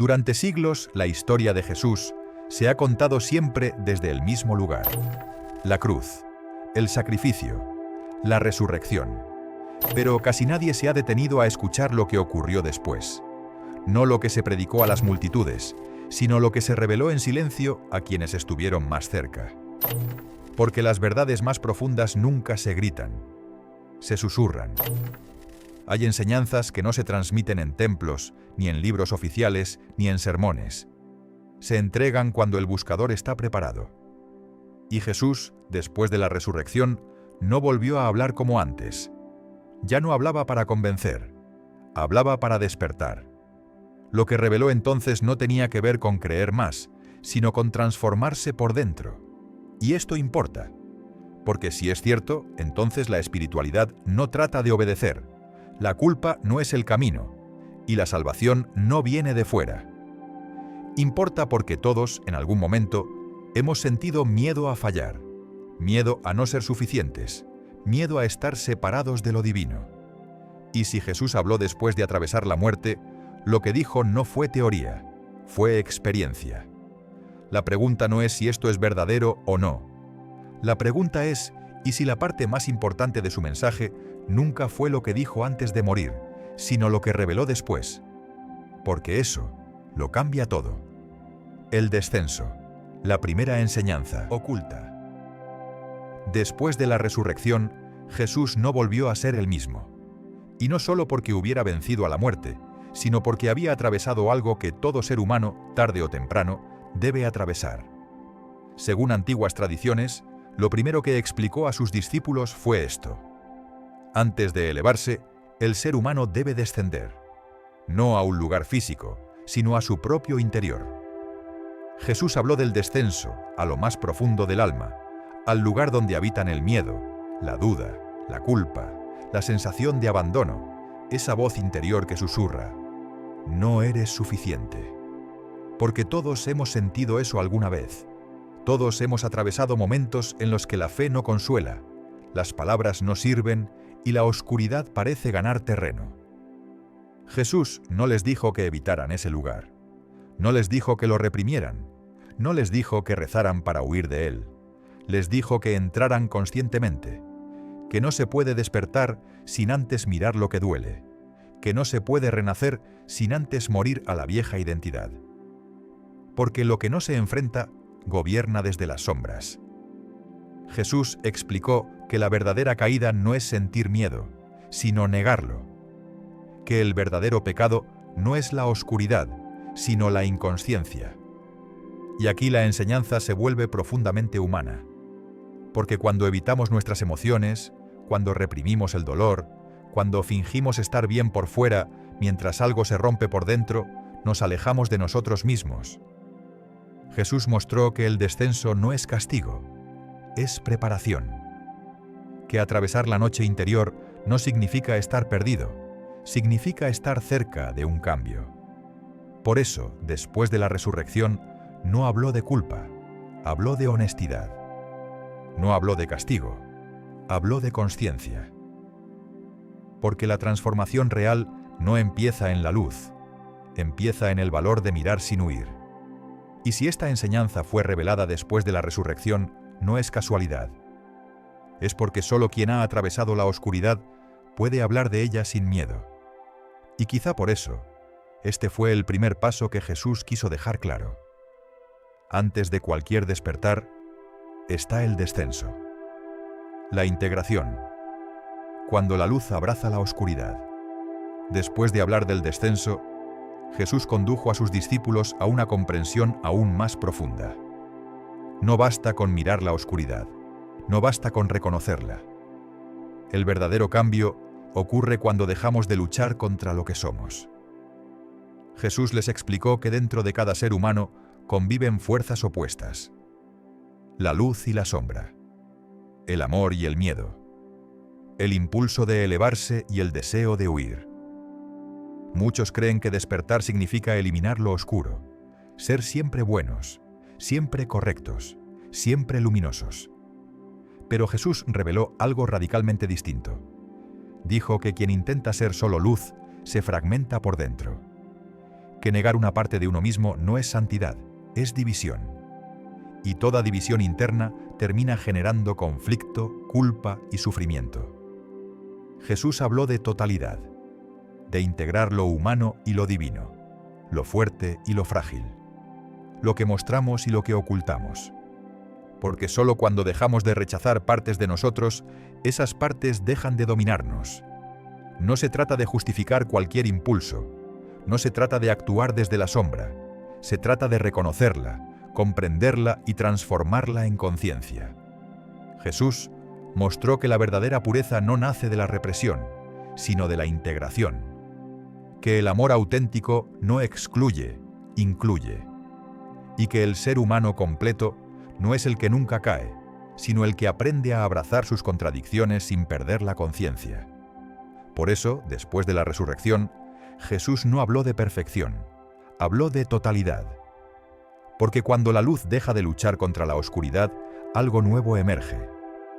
Durante siglos, la historia de Jesús se ha contado siempre desde el mismo lugar: la cruz, el sacrificio, la resurrección. Pero casi nadie se ha detenido a escuchar lo que ocurrió después. No lo que se predicó a las multitudes, sino lo que se reveló en silencio a quienes estuvieron más cerca. Porque las verdades más profundas nunca se gritan, se susurran. Hay enseñanzas que no se transmiten en templos, ni en libros oficiales, ni en sermones. Se entregan cuando el buscador está preparado. Y Jesús, después de la resurrección, no volvió a hablar como antes. Ya no hablaba para convencer, hablaba para despertar. Lo que reveló entonces no tenía que ver con creer más, sino con transformarse por dentro. Y esto importa, porque si es cierto, entonces la espiritualidad no trata de obedecer. La culpa no es el camino, y la salvación no viene de fuera. Importa porque todos, en algún momento, hemos sentido miedo a fallar, miedo a no ser suficientes, miedo a estar separados de lo divino. Y si Jesús habló después de atravesar la muerte, lo que dijo no fue teoría, fue experiencia. La pregunta no es si esto es verdadero o no. La pregunta es, ¿y si la parte más importante de su mensaje nunca fue lo que dijo antes de morir, sino lo que reveló después? Porque eso lo cambia todo. El descenso, la primera enseñanza oculta. Después de la resurrección, Jesús no volvió a ser el mismo. Y no solo porque hubiera vencido a la muerte, sino porque había atravesado algo que todo ser humano, tarde o temprano, debe atravesar. Según antiguas tradiciones, lo primero que explicó a sus discípulos fue esto: antes de elevarse, el ser humano debe descender, no a un lugar físico, sino a su propio interior. Jesús habló del descenso a lo más profundo del alma, al lugar donde habitan el miedo, la duda, la culpa, la sensación de abandono, esa voz interior que susurra: no eres suficiente. Porque todos hemos sentido eso alguna vez. Todos hemos atravesado momentos en los que la fe no consuela, las palabras no sirven y la oscuridad parece ganar terreno. Jesús no les dijo que evitaran ese lugar. No les dijo que lo reprimieran. No les dijo que rezaran para huir de él. Les dijo que entraran conscientemente, que no se puede despertar sin antes mirar lo que duele, que no se puede renacer sin antes morir a la vieja identidad. Porque lo que no se enfrenta, gobierna desde las sombras. Jesús explicó que la verdadera caída no es sentir miedo, sino negarlo. Que el verdadero pecado no es la oscuridad, sino la inconsciencia. Y aquí la enseñanza se vuelve profundamente humana. Porque cuando evitamos nuestras emociones, cuando reprimimos el dolor, cuando fingimos estar bien por fuera mientras algo se rompe por dentro, nos alejamos de nosotros mismos. Jesús mostró que el descenso no es castigo, es preparación. Que atravesar la noche interior no significa estar perdido, significa estar cerca de un cambio. Por eso, después de la resurrección, no habló de culpa, habló de honestidad. No habló de castigo, habló de consciencia. Porque la transformación real no empieza en la luz, empieza en el valor de mirar sin huir. Y si esta enseñanza fue revelada después de la resurrección, no es casualidad. Es porque solo quien ha atravesado la oscuridad puede hablar de ella sin miedo. Y quizá por eso, este fue el primer paso que Jesús quiso dejar claro. Antes de cualquier despertar, está el descenso. La integración. Cuando la luz abraza la oscuridad. Después de hablar del descenso, Jesús condujo a sus discípulos a una comprensión aún más profunda. No basta con mirar la oscuridad, no basta con reconocerla. El verdadero cambio ocurre cuando dejamos de luchar contra lo que somos. Jesús les explicó que dentro de cada ser humano conviven fuerzas opuestas: la luz y la sombra, el amor y el miedo, el impulso de elevarse y el deseo de huir. Muchos creen que despertar significa eliminar lo oscuro, ser siempre buenos, siempre correctos, siempre luminosos. Pero Jesús reveló algo radicalmente distinto. Dijo que quien intenta ser solo luz se fragmenta por dentro. que negar una parte de uno mismo no es santidad, es división. Y toda división interna termina generando conflicto, culpa y sufrimiento. Jesús habló de totalidad, de integrar lo humano y lo divino, lo fuerte y lo frágil, lo que mostramos y lo que ocultamos. Porque solo cuando dejamos de rechazar partes de nosotros, esas partes dejan de dominarnos. No se trata de justificar cualquier impulso, no se trata de actuar desde la sombra, se trata de reconocerla, comprenderla y transformarla en conciencia. Jesús mostró que la verdadera pureza no nace de la represión, sino de la integración. Que el amor auténtico no excluye, incluye. Y que el ser humano completo no es el que nunca cae, sino el que aprende a abrazar sus contradicciones sin perder la conciencia. Por eso, después de la resurrección, Jesús no habló de perfección, habló de totalidad. Porque cuando la luz deja de luchar contra la oscuridad, algo nuevo emerge.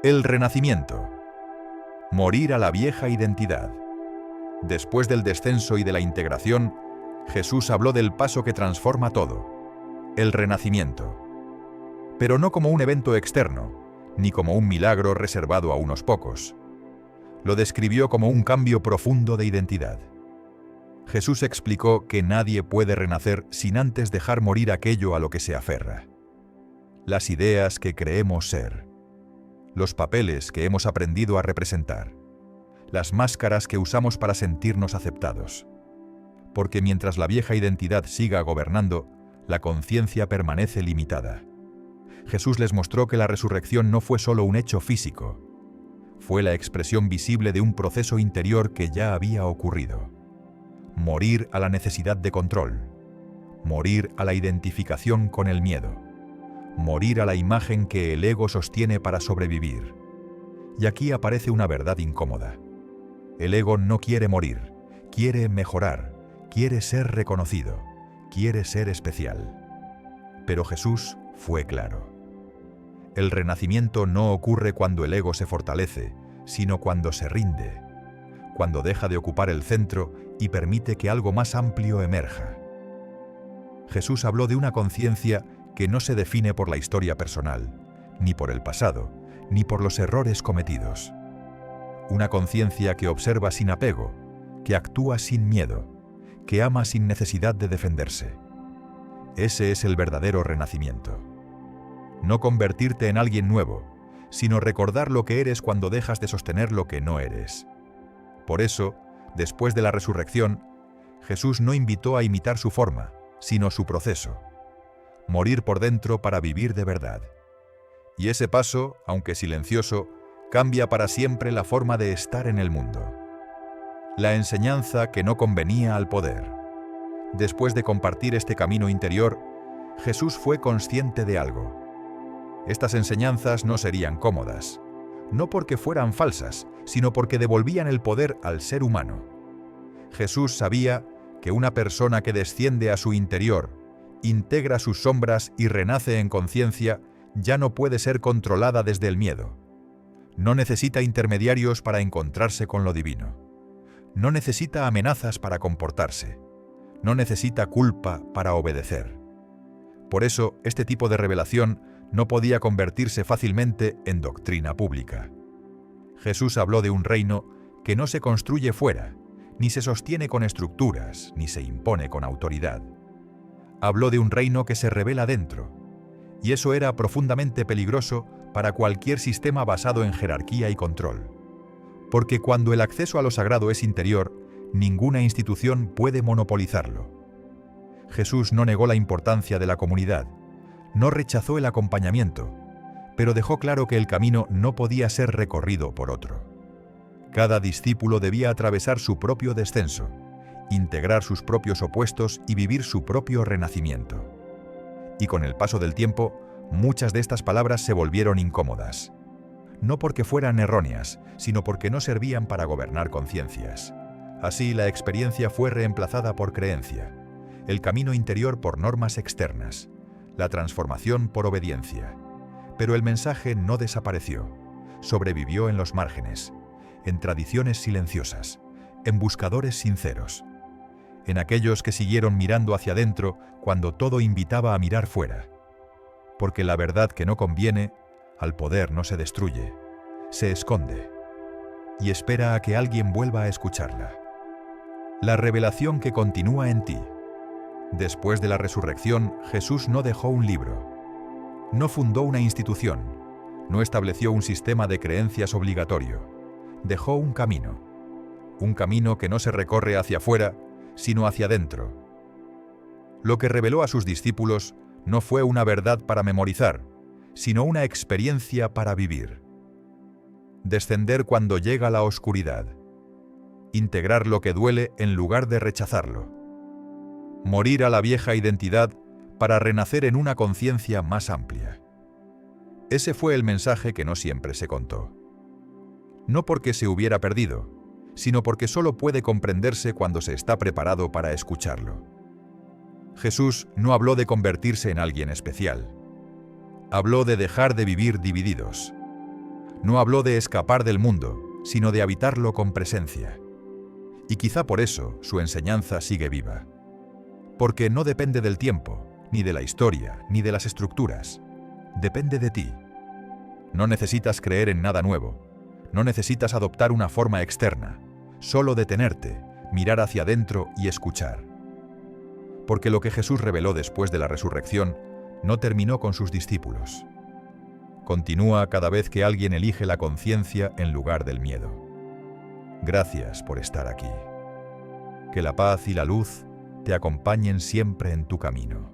El renacimiento. Morir a la vieja identidad. Después del descenso y de la integración, Jesús habló del paso que transforma todo. El renacimiento. Pero no como un evento externo, ni como un milagro reservado a unos pocos. Lo describió como un cambio profundo de identidad. Jesús explicó que nadie puede renacer sin antes dejar morir aquello a lo que se aferra. Las ideas que creemos ser. Los papeles que hemos aprendido a representar. Las máscaras que usamos para sentirnos aceptados. Porque mientras la vieja identidad siga gobernando, la conciencia permanece limitada. Jesús les mostró que la resurrección no fue solo un hecho físico. Fue la expresión visible de un proceso interior que ya había ocurrido. Morir a la necesidad de control. Morir a la identificación con el miedo. Morir a la imagen que el ego sostiene para sobrevivir. Y aquí aparece una verdad incómoda. El ego no quiere morir, quiere mejorar, quiere ser reconocido, quiere ser especial. Pero Jesús fue claro. El renacimiento no ocurre cuando el ego se fortalece, sino cuando se rinde, cuando deja de ocupar el centro y permite que algo más amplio emerja. Jesús habló de una conciencia que no se define por la historia personal, ni por el pasado, ni por los errores cometidos. Una conciencia que observa sin apego, que actúa sin miedo, que ama sin necesidad de defenderse. Ese es el verdadero renacimiento. No convertirte en alguien nuevo, sino recordar lo que eres cuando dejas de sostener lo que no eres. Por eso, después de la resurrección, Jesús no invitó a imitar su forma, sino su proceso. Morir por dentro para vivir de verdad. Y ese paso, aunque silencioso, cambia para siempre la forma de estar en el mundo. La enseñanza que no convenía al poder. Después de compartir este camino interior, Jesús fue consciente de algo. Estas enseñanzas no serían cómodas, no porque fueran falsas, sino porque devolvían el poder al ser humano. Jesús sabía que una persona que desciende a su interior, integra sus sombras y renace en conciencia, ya no puede ser controlada desde el miedo. No necesita intermediarios para encontrarse con lo divino. No necesita amenazas para comportarse. No necesita culpa para obedecer. Por eso, este tipo de revelación no podía convertirse fácilmente en doctrina pública. Jesús habló de un reino que no se construye fuera, ni se sostiene con estructuras, ni se impone con autoridad. Habló de un reino que se revela dentro, y eso era profundamente peligroso para cualquier sistema basado en jerarquía y control. Porque cuando el acceso a lo sagrado es interior, ninguna institución puede monopolizarlo. Jesús no negó la importancia de la comunidad, no rechazó el acompañamiento, pero dejó claro que el camino no podía ser recorrido por otro. Cada discípulo debía atravesar su propio descenso, integrar sus propios opuestos y vivir su propio renacimiento. Y con el paso del tiempo, muchas de estas palabras se volvieron incómodas. No porque fueran erróneas, sino porque no servían para gobernar conciencias. Así, la experiencia fue reemplazada por creencia, el camino interior por normas externas, la transformación por obediencia. Pero el mensaje no desapareció, sobrevivió en los márgenes, en tradiciones silenciosas, en buscadores sinceros. en aquellos que siguieron mirando hacia adentro cuando todo invitaba a mirar fuera. Porque la verdad que no conviene, al poder no se destruye, se esconde y espera a que alguien vuelva a escucharla. La revelación que continúa en ti. Después de la resurrección, Jesús no dejó un libro, no fundó una institución, no estableció un sistema de creencias obligatorio, dejó un camino que no se recorre hacia afuera, sino hacia adentro. Lo que reveló a sus discípulos no fue una verdad para memorizar, sino una experiencia para vivir. Descender cuando llega la oscuridad. Integrar lo que duele en lugar de rechazarlo. Morir a la vieja identidad para renacer en una conciencia más amplia. Ese fue el mensaje que no siempre se contó. No porque se hubiera perdido, sino porque solo puede comprenderse cuando se está preparado para escucharlo. Jesús no habló de convertirse en alguien especial. Habló de dejar de vivir divididos. No habló de escapar del mundo, sino de habitarlo con presencia. Y quizá por eso su enseñanza sigue viva. Porque no depende del tiempo, ni de la historia, ni de las estructuras. Depende de ti. No necesitas creer en nada nuevo. No necesitas adoptar una forma externa. Solo detenerte, mirar hacia adentro y escuchar. Porque lo que Jesús reveló después de la resurrección no terminó con sus discípulos. Continúa cada vez que alguien elige la conciencia en lugar del miedo. Gracias por estar aquí. Que la paz y la luz te acompañen siempre en tu camino.